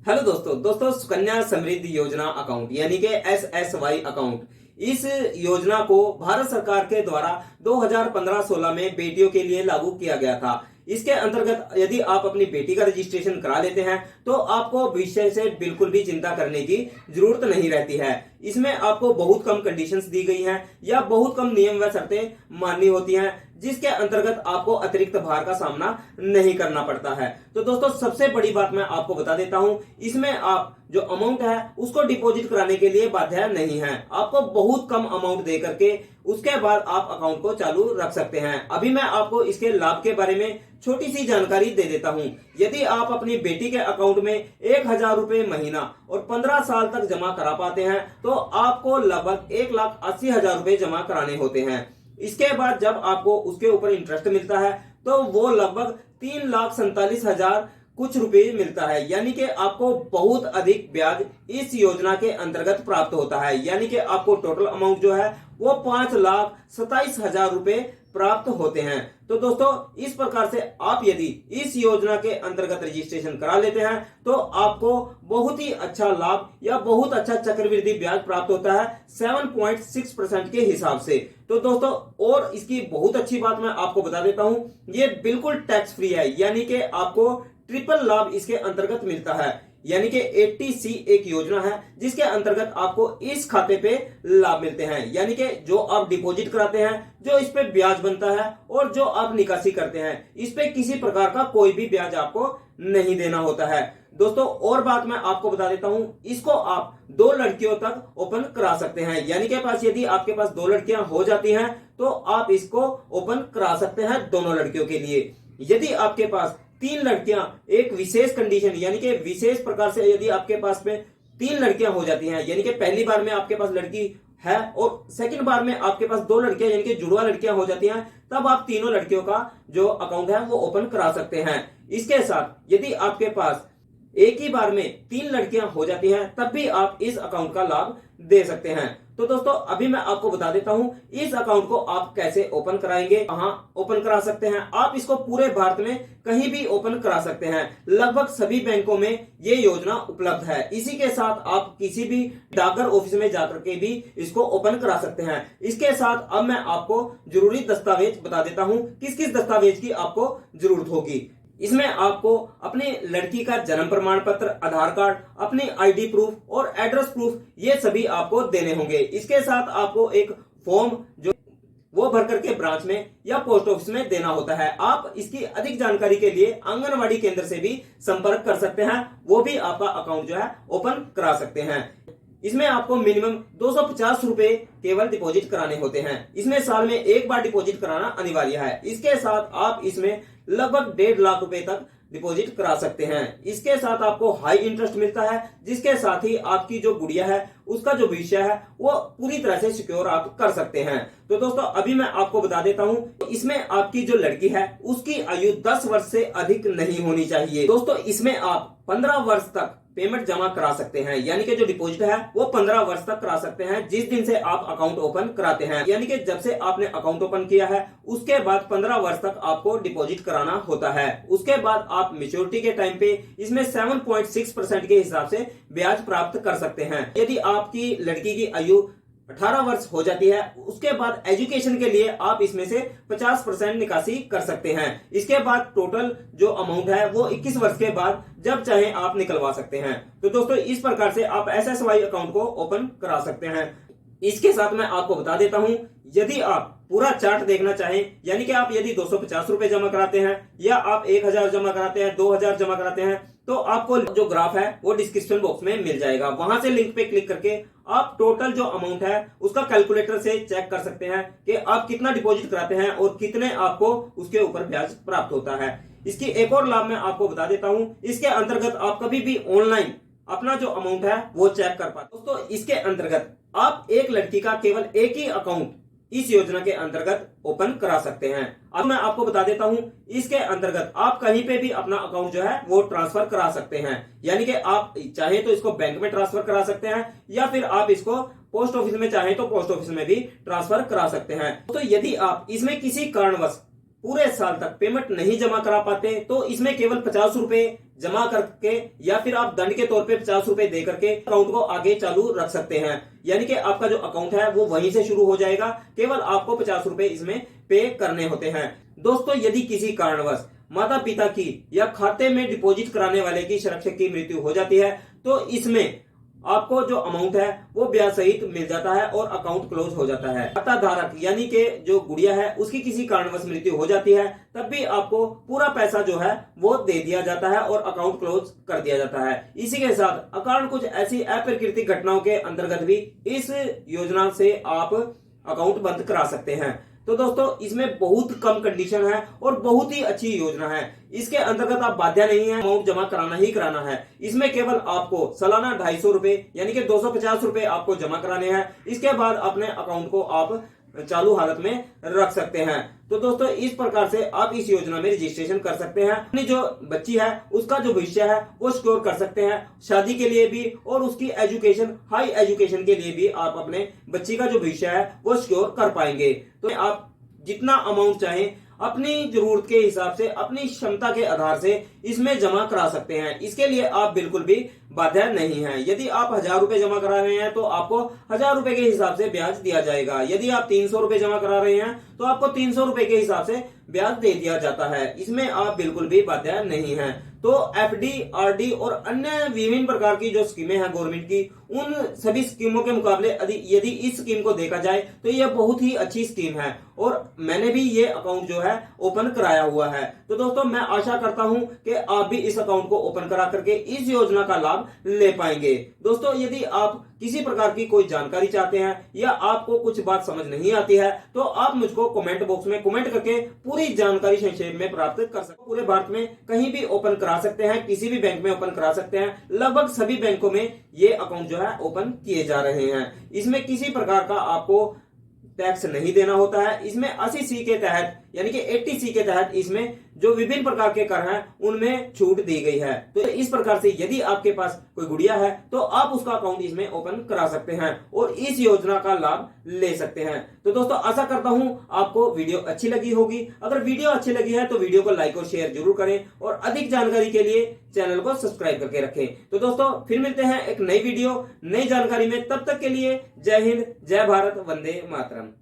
Hello दोस्तों सुकन्या समृद्धि योजना account यानी कि SSY अकाउंट। इस योजना को भारत सरकार के द्वारा 2015-16 में बेटियों के लिए लागू किया गया था। इसके अंतर्गत यदि आप अपनी बेटी का रजिस्ट्रेशन करा लेते हैं तो आपको विषय से बिल्कुल भी चिंता करने की जरूरत नहीं रहती है। इसमें आपको बहुत कम कंडीशंस दी गई हैं या बहुत कम नियम व शर्तें माननी होती हैं, जिसके अंतर्गत आपको अतिरिक्त भार का सामना नहीं करना पड़ता है। तो दोस्तों सबसे बड़ी बात मैं आपको बता देता हूं, इसमें आप जो अमाउंट है उसको डिपॉजिट कराने के लिए बाध्य नहीं है। आपको बहुत कम अमाउंट दे करके उसके बाद आप अकाउंट को चालू रख सकते हैं। अभी मैं आपको इसके लाभ के बारे में छोटी सी जानकारी दे देता हूं। यदि आप अपनी बेटी के अकाउंट में 1,000 रुपए महीना और 15 साल तक जमा करा पाते हैं तो आपको लगभग 1,80,000 रुपए जमा कराने होते हैं। इसके बाद जब आपको उसके ऊपर इंटरेस्ट मिलता है तो वो लगभग 3,47,000 कुछ रुपए मिलता है, यानी कि आपको बहुत अधिक ब्याज इस योजना के अंतर्गत प्राप्त होता है। यानी कि आपको टोटल अमाउंट जो है वो 5,27,000 रुपए प्राप्त होते हैं। तो दोस्तों इस प्रकार से आप यदि इस योजना के अंतर्गत रजिस्ट्रेशन करा लेते हैं तो आपको बहुत ही अच्छा लाभ या बहुत अच्छा चक्रवृद्धि ब्याज प्राप्त होता है 7.6% के हिसाब से। तो दोस्तों और इसकी बहुत अच्छी बात मैं आपको बता देता हूं, ये बिल्कुल टैक्स फ्री है, यानी कि आपको ट्रिपल लाभ इसके अंतर्गत मिलता है। यानी कि 80C एक योजना है जिसके अंतर्गत आपको इस खाते पे लाभ मिलते हैं, यानी कि जो आप डिपॉजिट कराते हैं, जो इस पे ब्याज बनता है और जो आप निकासी करते हैं, इस पे किसी प्रकार का कोई भी ब्याज आपको नहीं देना होता है। दोस्तों और बात मैं आपको बता देता हूं, इसको आप 2 लड़कियों तक ओपन करा सकते हैं। यानी कि पास यदि आपके पास 2 लड़कियां हो जाती हैं तो आप इसको ओपन करा सकते हैं दोनों लड़कियों के लिए। यदि आपके पास 3 लड़कियां एक विशेष कंडीशन यानी कि विशेष प्रकार से यदि आपके पास में 3 लड़कियां हो जाती हैं, यानी कि पहली बार में आपके पास लड़की है और सेकंड बार में आपके पास 2 लड़कियां यानी कि जुड़वा लड़कियां हो जाती हैं, तब आप तीनों लड़कियों का जो अकाउंट है वो ओपन करा सकते हैं। इसके साथ यदि आपके पास एक ही बार में 3 लड़कियां हो जाती हैं तब भी आप इस अकाउंट का लाभ दे सकते हैं। तो दोस्तों अभी मैं आपको बता देता हूं इस अकाउंट को आप कैसे ओपन कराएंगे, कहां ओपन करा सकते हैं। आप इसको पूरे भारत में कहीं भी ओपन करा सकते हैं। लगभग सभी बैंकों में ये योजना उपलब्ध है। इसी के साथ आप किसी भी डाकघर ऑफिस में जाकर के भी इसको ओपन करा सकते हैं। इसके साथ अब मैं आपको जरूरी दस्तावेज बता देता हूं किस किस दस्तावेज की आपको जरूरत होगी। इसमें आपको अपनी लड़की का जन्म प्रमाण पत्र, आधार कार्ड, अपनी आईडी प्रूफ और एड्रेस प्रूफ ये सभी आपको देने होंगे। इसके साथ आपको एक फॉर्म जो वो भर करके ब्रांच में या पोस्ट ऑफिस में देना होता है। आप इसकी अधिक जानकारी के लिए आंगनवाड़ी केंद्र से भी संपर्क कर सकते हैं, वो भी आपका अकाउंट जो है ओपन करा सकते हैं। इसमें आपको मिनिमम 250 रुपए केवल डिपॉजिट कराने होते हैं। इसमें साल में एक बार डिपॉजिट कराना अनिवार्य है। इसके साथ आप इसमें लगभग 1.5 लाख रुपए तक डिपॉजिट करा सकते हैं। इसके साथ आपको हाई इंटरेस्ट मिलता है, जिसके साथ ही आपकी जो गुड़िया है उसका जो भविष्य है वो पूरी तरह से सिक्योर आप कर सकते हैं। तो दोस्तों अभी मैं आपको बता देता हूं, इसमें आपकी जो लड़की है उसकी आयु 10 वर्ष से अधिक नहीं होनी चाहिए। दोस्तों इसमें आप 15 वर्ष तक पेमेंट जमा करा सकते हैं, यानी कि जो डिपॉजिट है वो 15 वर्ष तक करा सकते हैं जिस दिन से आप अकाउंट ओपन कराते हैं। यानी कि जब से आपने अकाउंट ओपन किया है उसके बाद 15 वर्ष तक आपको डिपॉजिट कराना होता है। उसके बाद आप मेच्योरिटी के टाइम पे इसमें 7.6% के हिसाब से ब्याज प्राप्त कर सकते हैं। यदि आपकी लड़की की आयु 18 वर्ष हो जाती है उसके बाद एजुकेशन के लिए आप इसमें से 50% निकासी कर सकते हैं। इसके बाद टोटल जो अमाउंट है वो 21 वर्ष के बाद जब चाहे आप निकलवा सकते हैं। तो दोस्तों इस प्रकार से आप SSY अकाउंट को ओपन करा सकते हैं। इसके साथ मैं आपको बता देता हूं, यदि आप पूरा चार्ट देखना चाहें, यानी कि आप यदि 250 रुपए जमा कराते हैं या आप 1,000 जमा कराते हैं, 2,000 जमा कराते हैं, तो आपको जो ग्राफ है वो डिस्क्रिप्शन बॉक्स में मिल जाएगा। वहां से लिंक पे क्लिक करके आप टोटल जो अमाउंट है उसका कैलकुलेटर से चेक कर सकते हैं कि आप कितना डिपॉजिट कराते हैं और कितने आपको उसके ऊपर ब्याज प्राप्त होता है। इसकी एक और लाभ मैं आपको बता देता हूं, इसके अंतर्गत आप कभी भी ऑनलाइन अपना जो अमाउंट है वो चेक कर पाते। दोस्तों इसके अंतर्गत आप एक लड़की का केवल एक ही अकाउंट इस योजना के अंतर्गत ओपन करा सकते हैं। अब मैं आपको बता देता हूं, इसके अंतर्गत आप कहीं पे भी अपना अकाउंट जो है वो ट्रांसफर करा सकते हैं। यानी कि आप चाहे तो इसको बैंक में ट्रांसफर करा सकते हैं या फिर आप इसको पोस्ट ऑफिस में चाहे तो पोस्ट ऑफिस में भी ट्रांसफर करा सकते हैं। तो यदि आप इसमें किसी कारणवश पूरे साल तक पेमेंट नहीं जमा करा पाते तो इसमें केवल 50 रुपए जमा करके या फिर आप दंड के तौर पे 50 रुपए दे करके अकाउंट को आगे चालू रख सकते हैं। यानी कि आपका जो अकाउंट है वो वहीं से शुरू हो जाएगा, केवल आपको 50 रुपए इसमें पे करने होते हैं। दोस्तों, यदि किसी कारणवश माता पिता की या खाते में डिपॉजिट कराने वाले की संरक्षक की मृत्यु हो जाती है तो इसमें आपको जो अमाउंट है वो ब्याज सहित मिल जाता है और अकाउंट क्लोज हो जाता है। खाता धारक यानी कि जो गुड़िया है उसकी किसी कारणवश मृत्यु हो जाती है तब भी आपको पूरा पैसा जो है वो दे दिया जाता है और अकाउंट क्लोज कर दिया जाता है। इसी के साथ अकाउंट कुछ ऐसी अप्राकृतिक घटनाओं के अंतर्गत भी इस योजना से आप अकाउंट बंद करा सकते हैं। तो दोस्तों, इसमें बहुत कम कंडीशन है और बहुत ही अच्छी योजना है। इसके अंतर्गत आप बाध्य नहीं है, अमाउंट जमा कराना ही कराना है। इसमें केवल आपको सालाना 250 रुपए यानी कि 250 रुपए आपको जमा कराने हैं। इसके बाद अपने अकाउंट को आप चालू हालत में रख सकते हैं। तो दोस्तों, इस प्रकार से आप इस योजना में रजिस्ट्रेशन कर सकते हैं। अपनी जो बच्ची है उसका जो भविष्य है वो सिक्योर कर सकते हैं, शादी के लिए भी और उसकी एजुकेशन, हाई एजुकेशन के लिए भी आप अपने बच्ची का जो भविष्य है वो सिक्योर कर पाएंगे। तो आप जितना अमाउंट चाहें अपनी जरूरत के हिसाब से, अपनी क्षमता के आधार से इसमें जमा करा सकते हैं। इसके लिए आप बिल्कुल भी बाध्य नहीं है। यदि आप 1000 रुपए जमा करा रहे हैं तो आपको 1000 रुपए के हिसाब से ब्याज दिया जाएगा। यदि आप 300 रुपए जमा करा रहे हैं तो आपको 300 रुपए के हिसाब से ब्याज दे दिया जाता है। इसमें आप बिल्कुल भी बाध्य नहीं है। तो एफडी, आरडी और अन्य विभिन्न प्रकार की जो स्कीमें हैं गवर्नमेंट की, उन सभी स्कीमों के मुकाबले यदि इस स्कीम को देखा जाए तो यह बहुत ही अच्छी स्कीम है और मैंने भी ये अकाउंट जो है ओपन कराया हुआ है। तो दोस्तों, मैं आशा करता हूं कि आप भी इस अकाउंट को ओपन करा करके इस योजना का लाभ ले पाएंगे। दोस्तों, यदि आप किसी प्रकार की कोई जानकारी चाहते हैं या आपको कुछ बात समझ नहीं आती है तो आप मुझको कमेंट बॉक्स में कमेंट करके पूरी जानकारी संक्षेप में प्राप्त कर सकते हैं। पूरे भारत में कहीं भी ओपन करा सकते हैं, किसी भी बैंक में ओपन करा सकते हैं। लगभग सभी बैंकों में ये अकाउंट जो है ओपन किए जा रहे हैं। इसमें किसी प्रकार का आपको टैक्स नहीं देना होता है। इसमें 80C के तहत यानी कि 80C के तहत इसमें जो विभिन्न प्रकार के कर हैं उनमें छूट दी गई है। तो इस प्रकार से यदि आपके पास कोई गुड़िया है तो आप उसका अकाउंट इसमें ओपन करा सकते हैं और इस योजना का लाभ ले सकते हैं। तो दोस्तों, आशा करता हूं आपको वीडियो अच्छी लगी होगी। अगर वीडियो अच्छी लगी है तो वीडियो को लाइक और शेयर जरूर करें और अधिक जानकारी के लिए चैनल को सब्सक्राइब करके रखें। तो दोस्तों, फिर मिलते हैं एक नई वीडियो, नई जानकारी में। तब तक के लिए जय हिंद, जय भारत, वंदे मातरम।